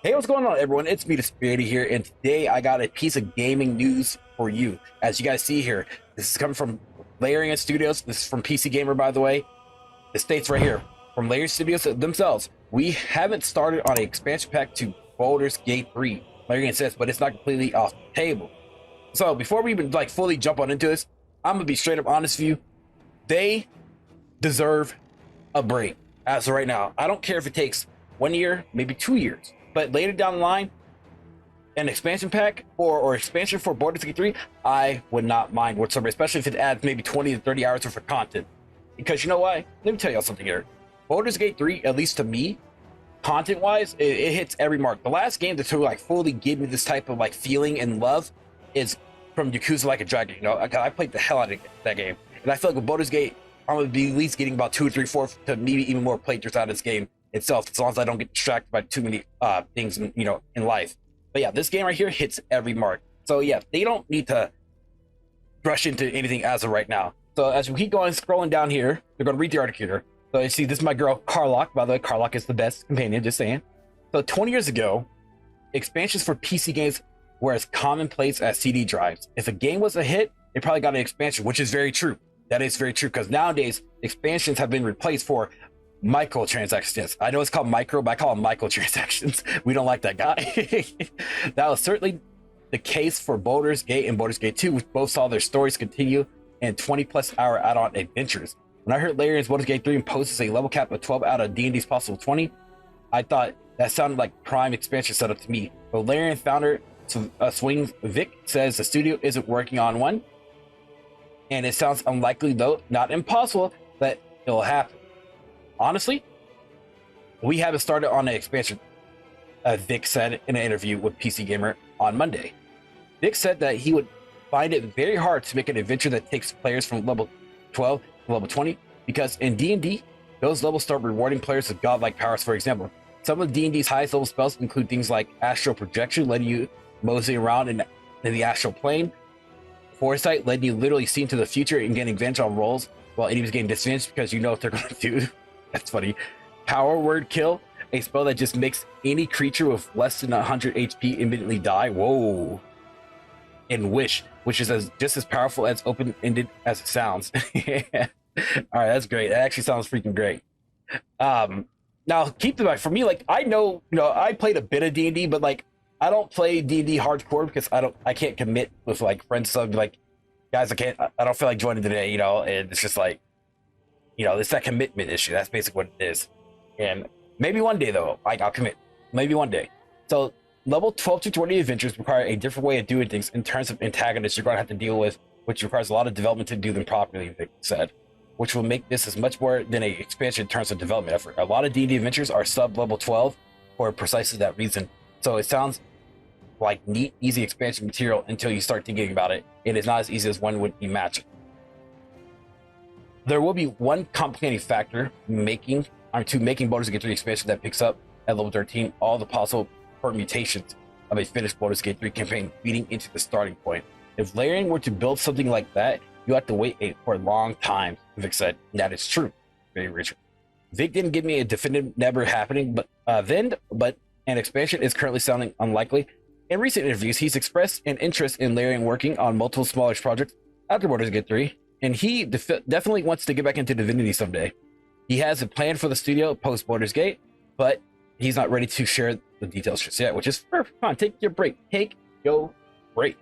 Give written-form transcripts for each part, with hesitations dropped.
Hey, what's going on, everyone? It's me, DisBearity here, and today I got a piece of gaming news for you. As you guys see here, this is coming from Larian Studios. This is from PC Gamer, by the way. It states right here, from Larian Studios themselves, we haven't started on an expansion pack to Baldurs Gate 3. Larian says, but it's not completely off the table. So before we even fully jump on into this, I'm gonna be straight up honest with you. They deserve a break as of right now. I don't care if it takes 1 year, maybe 2 years. But later down the line, an expansion pack or expansion for Baldurs Gate 3, I would not mind whatsoever, especially if it adds maybe 20 to 30 hours worth of content. Because you know why? Let me tell y'all something here. Baldurs Gate 3, at least to me, content-wise, it hits every mark. The last game to fully give me this type of feeling and love is from Yakuza Like a Dragon. You know, I played the hell out of that game. And I feel like with Baldurs Gate, I'm going to be at least getting about 2 or 3, 4 to maybe even more playthroughs out of this game itself, as long as I don't get distracted by too many things in life. But yeah, this game right here hits every mark. So yeah, they don't need to rush into anything as of right now. So as we keep going, scrolling down here, they're going to read the article here. So you see, this is my girl Carlock. By the way, Carlock is the best companion, just saying. So 20 years ago, expansions for PC games were as commonplace as CD drives. If a game was a hit, it probably got an expansion, which is very true. That is very true, because nowadays expansions have been replaced for microtransactions. I know it's called micro, but I call them microtransactions. We don't like that guy. That was certainly the case for Baldurs Gate and Baldurs Gate 2, which both saw their stories continue in 20+ hour add-on adventures. When I heard Larian's Baldurs Gate 3 imposes a level cap of 12 out of D&D's possible 20, I thought that sounded like prime expansion setup to me. But Larian founder Swing Vic says the studio isn't working on one, and it sounds unlikely, though not impossible, that it'll happen. Honestly, we haven't started on an expansion, Vic said in an interview with PC Gamer on Monday. Vic said that he would find it very hard to make an adventure that takes players from level 12 to level 20, because in D&D, those levels start rewarding players with godlike powers. For example, some of D&D's highest level spells include things like astral projection, letting you mosey around in the astral plane; foresight, letting you literally see into the future and gain advantage on rolls, while enemies gain disadvantage because you know what they're going to do. That's funny. Power word kill, a spell that just makes any creature with less than 100 HP immediately die. Whoa. And wish, which is just as powerful as open-ended as it sounds. Yeah. All right, that's great. That actually sounds freaking great. Now keep in mind, for me, I know, I played a bit of D&D, but I don't play D&D hardcore because I can't commit with friends. So I'd be guys, I don't feel like joining today, and it's just it's that commitment issue. That's basically what it is. And maybe one day, though, I'll commit. Maybe one day. So level 12 to 20 adventures require a different way of doing things in terms of antagonists you're going to have to deal with, which requires a lot of development to do them properly, Vic said, which will make this as much more than an expansion in terms of development effort. A lot of D&D adventures are sub-level 12 for precisely that reason. So it sounds like neat, easy expansion material until you start thinking about it. It is not as easy as one would imagine. There will be one complicating factor making Baldurs Gate 3 expansion that picks up at level 13 all the possible permutations of a finished Baldurs Gate 3 campaign feeding into the starting point. If Larian were to build something like that, you have to wait for a long time, Vic said. That is true. Very rich. Vic didn't give me a definitive never happening, but an expansion is currently sounding unlikely. In recent interviews, he's expressed an interest in Larian working on multiple smaller projects after Baldurs Gate 3, and he definitely wants to get back into Divinity someday. He has a plan for the studio post Baldurs Gate, but he's not ready to share the details just yet, which is perfect. Come on, take your break. Take your break.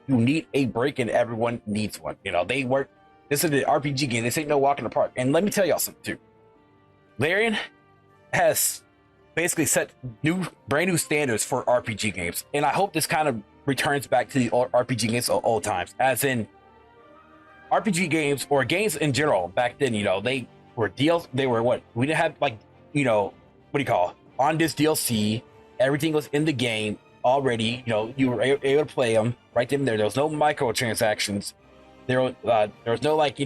You need a break, and everyone needs one. They work. This is an RPG game. This ain't no walk in the park. And let me tell y'all something too. Larian has basically set brand new standards for RPG games, and I hope this kind of returns back to the old RPG games of old times, as in RPG games or games in general. Back then, they were deals. They were what we didn't have, what do you call on this DLC. Everything was in the game already. You were able to play them right then and there. There was no microtransactions. There was no what do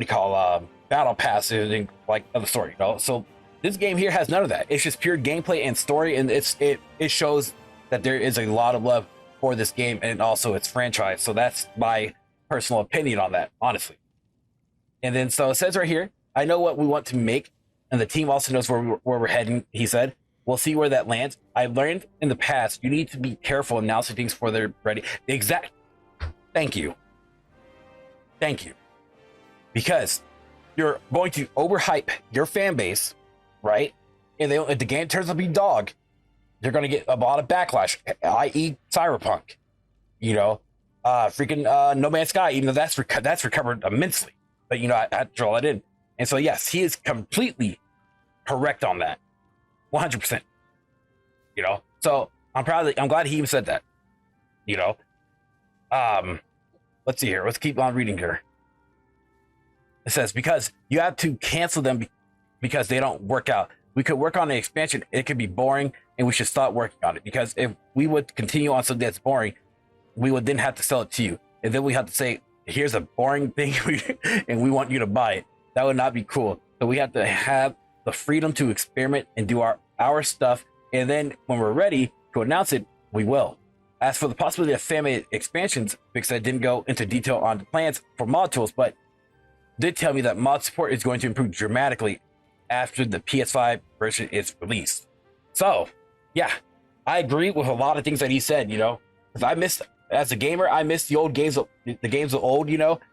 you call battle passes and other story. So this game here has none of that. It's just pure gameplay and story, and it shows that there is a lot of love for this game and also its franchise. So that's my personal opinion on that, honestly. And then so it says right here, I know what we want to make, and the team also knows where we're heading, he said. We'll see where that lands. I learned in the past, you need to be careful announcing things before they're ready. Thank you. Because you're going to overhype your fan base, right? And if the game turns out to be dog, you're going to get a lot of backlash, i.e. Cyberpunk. No Man's Sky, even though that's recovered immensely. But, I had to draw that in. And so, yes, he is completely correct on that. 100%. So I'm glad he even said that. Let's see here. Let's keep on reading here. It says, because you have to cancel them because they don't work out. We could work on the expansion. It could be boring, and we should stop working on it. Because if we would continue on something that's boring, we would then have to sell it to you. And then we have to say, here's a boring thing, and we want you to buy it. That would not be cool. So we have to have the freedom to experiment and do our stuff. And then when we're ready to announce it, we will. As for the possibility of fan-made expansions, because I didn't go into detail on the plans for mod tools, but did tell me that mod support is going to improve dramatically after the PS5 version is released. So, yeah, I agree with a lot of things that he said, because as a gamer, I miss the old games, the games of old,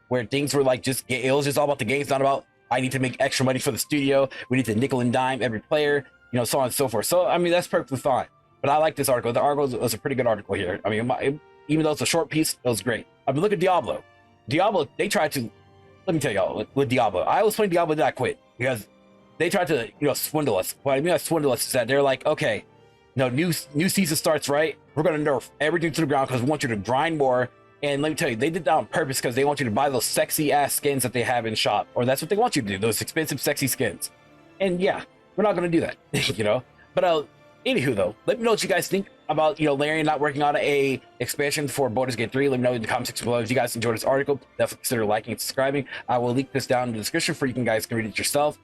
where things were like it was just all about the games, not about I need to make extra money for the studio. We need to nickel and dime every player, so on and so forth. So, I mean, that's perfectly fine. But I like this article. The article was a pretty good article here. I mean, even though it's a short piece, it was great. I mean, look at Diablo. Diablo, they tried to, let me tell y'all, with Diablo, I was playing Diablo, then I quit because they tried to, swindle us. What I mean by swindle us is that they're like, okay, new season starts, right? We're going to nerf everything to the ground because we want you to grind more. And let me tell you, they did that on purpose because they want you to buy those sexy ass skins that they have in shop, or that's what they want you to do, those expensive, sexy skins. And yeah, we're not going to do that, But anywho, though, let me know what you guys think about, Larian not working on a expansion for Baldurs Gate 3. Let me know in the comment section below. If you guys enjoyed this article, definitely consider liking and subscribing. I will link this down in the description for you guys can read it yourself.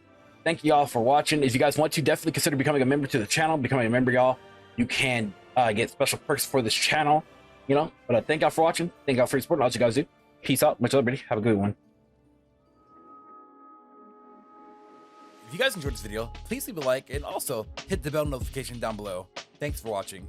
Thank you all for watching. If you guys want to, definitely consider becoming a member to the channel. Becoming a member, y'all, you can get special perks for this channel, But thank y'all for watching. Thank y'all for your support. And all you guys do. Peace out. Much love, everybody. Have a good one. If you guys enjoyed this video, please leave a like and also hit the bell notification down below. Thanks for watching.